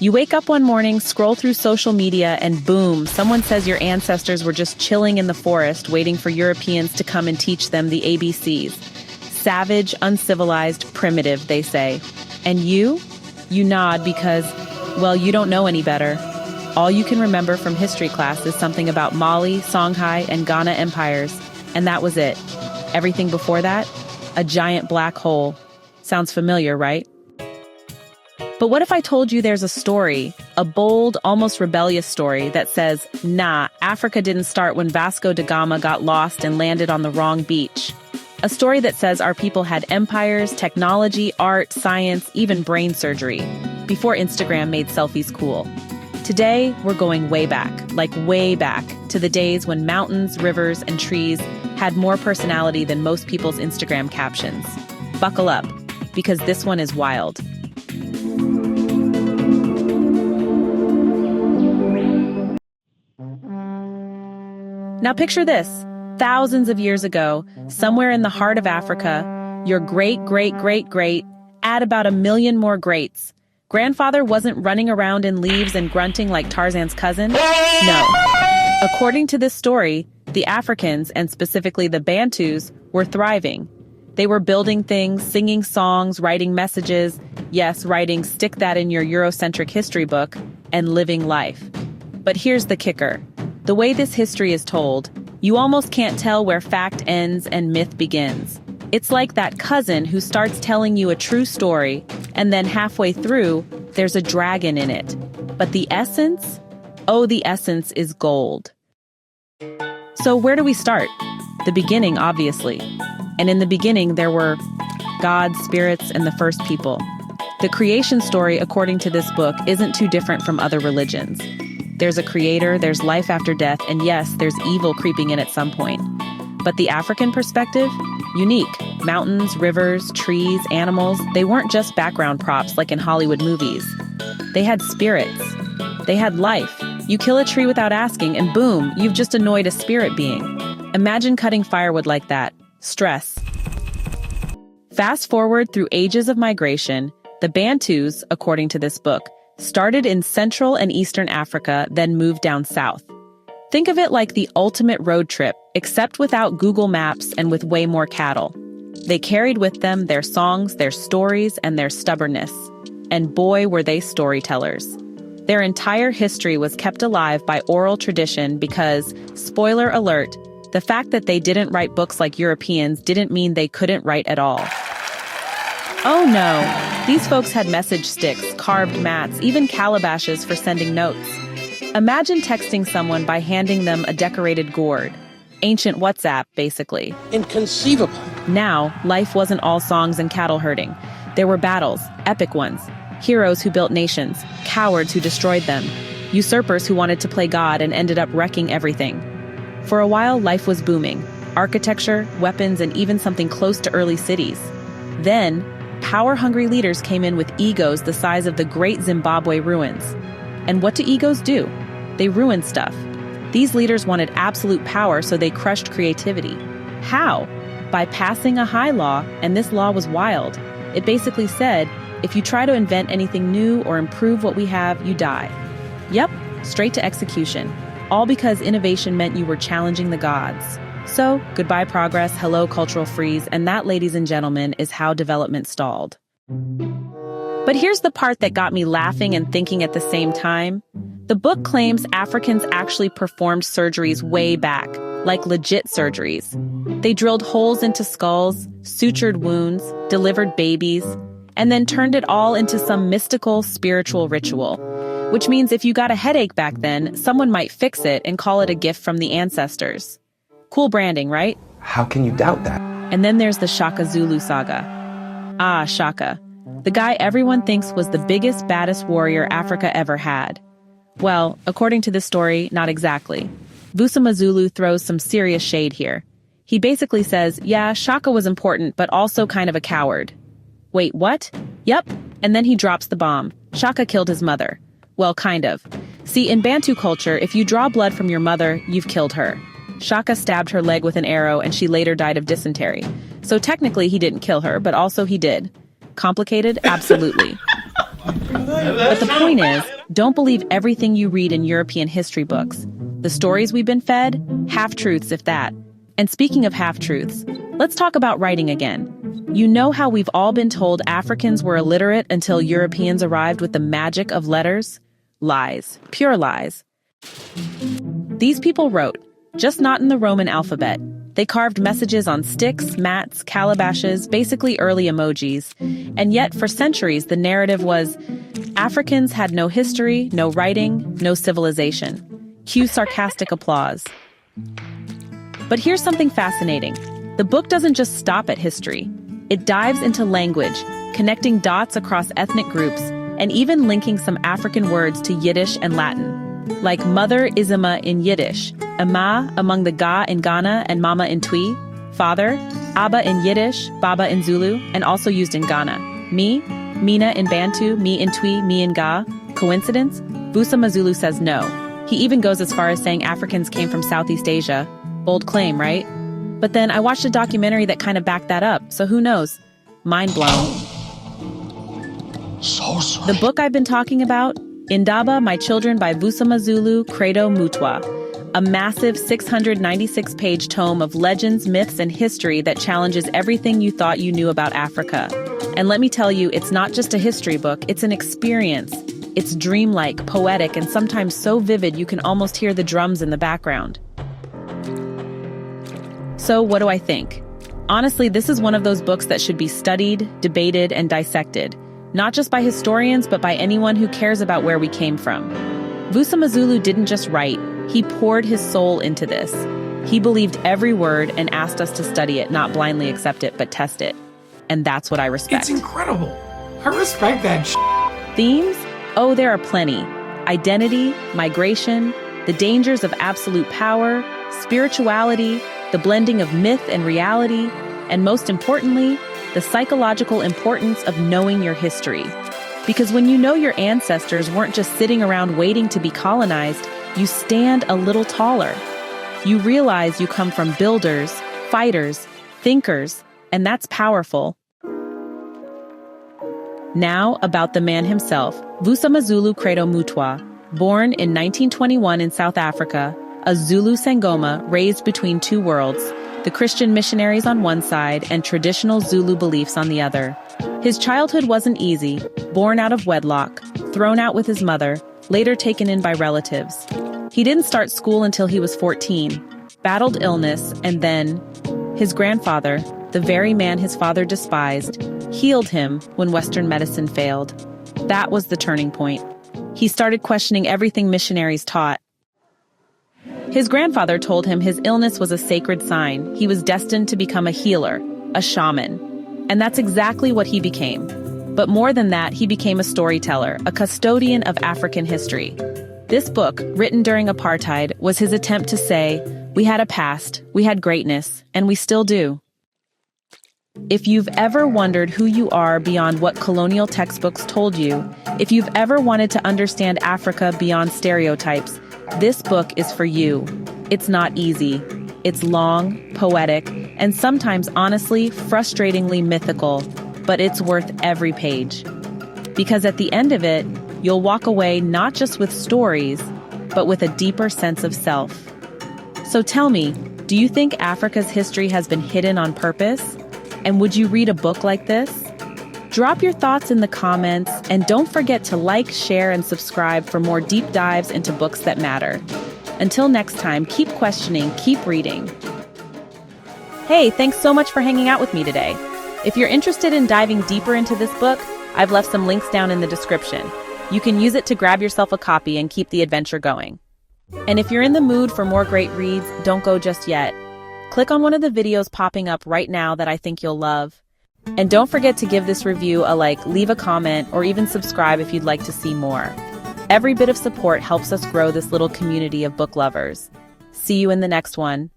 You wake up one morning, scroll through social media, and boom, someone says your ancestors were just chilling in the forest waiting for Europeans to come and teach them the ABCs. Savage, uncivilized, primitive, they say. And you? You nod because, well, you don't know any better. All you can remember from history class is something about Mali, Songhai, and Ghana empires, and that was it. Everything before that? A giant black hole. Sounds familiar, right? But what if I told you there's a story, a bold, almost rebellious story that says, nah, Africa didn't start when Vasco da Gama got lost and landed on the wrong beach. A story that says our people had empires, technology, art, science, even brain surgery, before Instagram made selfies cool. Today, we're going way back, like way back, to the days when mountains, rivers, and trees had more personality than most people's Instagram captions. Buckle up, because this one is wild. Now picture this. Thousands of years ago, somewhere in the heart of Africa, your great-great-great-great, add about 1 million more greats. Grandfather wasn't running around in leaves and grunting like Tarzan's cousin. No. According to this story, the Africans, and specifically the Bantus, were thriving. They were building things, singing songs, writing messages, yes, writing stick that in your Eurocentric history book, and living life. But here's the kicker. The way this history is told, you almost can't tell where fact ends and myth begins. It's like that cousin who starts telling you a true story, and then halfway through, there's a dragon in it. But the essence? Oh, the essence is gold. So where do we start? The beginning, obviously. And in the beginning, there were gods, spirits, and the first people. The creation story, according to this book, isn't too different from other religions. There's a creator, there's life after death, and yes, there's evil creeping in at some point. But the African perspective? Unique. Mountains, rivers, trees, animals, they weren't just background props like in Hollywood movies. They had spirits. They had life. You kill a tree without asking, and boom, you've just annoyed a spirit being. Imagine cutting firewood like that. Stress. Fast forward through ages of migration, the Bantus, according to this book, started in Central and Eastern Africa, then moved down south. Think of it like the ultimate road trip, except without Google Maps and with way more cattle. They carried with them their songs, their stories, and their stubbornness. And boy, were they storytellers. Their entire history was kept alive by oral tradition because, spoiler alert, the fact that they didn't write books like Europeans didn't mean they couldn't write at all. Oh no, these folks had message sticks, carved mats, even calabashes for sending notes. Imagine texting someone by handing them a decorated gourd. Ancient WhatsApp, basically. Inconceivable. Now, life wasn't all songs and cattle herding. There were battles, epic ones. Heroes who built nations, cowards who destroyed them, usurpers who wanted to play God and ended up wrecking everything. For a while, life was booming. Architecture, weapons, and even something close to early cities. Then, power-hungry leaders came in with egos the size of the great Zimbabwe ruins. And what do egos do? They ruin stuff. These leaders wanted absolute power, so they crushed creativity. How? By passing a high law, and this law was wild. It basically said, if you try to invent anything new or improve what we have, you die. Yep, straight to execution. All because innovation meant you were challenging the gods. So, goodbye progress, hello cultural freeze, and that, ladies and gentlemen, is how development stalled. But here's the part that got me laughing and thinking at the same time. The book claims Africans actually performed surgeries way back, like legit surgeries. They drilled holes into skulls, sutured wounds, delivered babies, and then turned it all into some mystical, spiritual ritual. Which means if you got a headache back then, someone might fix it and call it a gift from the ancestors. Cool branding, right? How can you doubt that? And then there's the Shaka Zulu saga. Ah, Shaka. The guy everyone thinks was the biggest, baddest warrior Africa ever had. Well, according to this story, not exactly. Vusamazulu throws some serious shade here. He basically says, yeah, Shaka was important, but also kind of a coward. Wait, what? Yep. And then he drops the bomb. Shaka killed his mother. Well, kind of. See, in Bantu culture, if you draw blood from your mother, you've killed her. Shaka stabbed her leg with an arrow and she later died of dysentery. So technically he didn't kill her, but also he did. Complicated? Absolutely. But the point is, Don't believe everything you read in European history books. The stories we've been fed? Half-truths, if that. And speaking of half-truths, let's talk about writing again. You know how we've all been told Africans were illiterate until Europeans arrived with the magic of letters? Lies. Pure lies. These people wrote, just not in the Roman alphabet. They carved messages on sticks, mats, calabashes, basically early emojis. And yet, for centuries, the narrative was, Africans had no history, no writing, no civilization. Cue sarcastic applause. But here's something fascinating. The book doesn't just stop at history. It dives into language, connecting dots across ethnic groups, and even linking some African words to Yiddish and Latin. Like mother is Ima in Yiddish, Ama among the Ga in Ghana and Mama in Twi, father, Abba in Yiddish, Baba in Zulu, and also used in Ghana. Me, Mina in Bantu, me in Twi, me in Ga. Coincidence? Vusamazulu says no. He even goes as far as saying Africans came from Southeast Asia. Bold claim, right? But then I watched a documentary that kind of backed that up, so who knows? Mind blown. So sweet. The book I've been talking about, Indaba, My Children by Vusamazulu Credo Mutwa, a massive 696-page tome of legends, myths, and history that challenges everything you thought you knew about Africa. And let me tell you, it's not just a history book, it's an experience. It's dreamlike, poetic, and sometimes so vivid you can almost hear the drums in the background. So what do I think? Honestly, this is one of those books that should be studied, debated, and dissected. Not just by historians, but by anyone who cares about where we came from. Vusamazulu didn't just write, he poured his soul into this. He believed every word and asked us to study it, not blindly accept it, but test it. And that's what I respect. It's incredible. I respect that Themes? Oh, there are plenty. Identity, migration, the dangers of absolute power, spirituality, the blending of myth and reality, and most importantly, the psychological importance of knowing your history. Because when you know your ancestors weren't just sitting around waiting to be colonized, you stand a little taller. You realize you come from builders, fighters, thinkers, and that's powerful. Now about the man himself, Vusamazulu Credo Mutwa, born in 1921 in South Africa, a Zulu Sangoma raised between two worlds, the Christian missionaries on one side and traditional Zulu beliefs on the other. His childhood wasn't easy, born out of wedlock, thrown out with his mother, later taken in by relatives. He didn't start school until he was 14, battled illness, and then his grandfather, the very man his father despised, healed him when Western medicine failed. That was the turning point. He started questioning everything missionaries taught. His grandfather told him his illness was a sacred sign. He was destined to become a healer, a shaman. And that's exactly what he became. But more than that, he became a storyteller, a custodian of African history. This book, written during apartheid, was his attempt to say, we had a past, we had greatness, and we still do. If you've ever wondered who you are beyond what colonial textbooks told you, if you've ever wanted to understand Africa beyond stereotypes, this book is for you. It's not easy. It's long, poetic, and sometimes honestly, frustratingly mythical, but it's worth every page. Because at the end of it, you'll walk away not just with stories, but with a deeper sense of self. So tell me, do you think Africa's history has been hidden on purpose? And would you read a book like this? Drop your thoughts in the comments, and don't forget to like, share, and subscribe for more deep dives into books that matter. Until next time, keep questioning, keep reading. Hey, thanks so much for hanging out with me today. If you're interested in diving deeper into this book, I've left some links down in the description. You can use it to grab yourself a copy and keep the adventure going. And if you're in the mood for more great reads, don't go just yet. Click on one of the videos popping up right now that I think you'll love. And don't forget to give this review a like, leave a comment, or even subscribe if you'd like to see more. Every bit of support helps us grow this little community of book lovers. See you in the next one.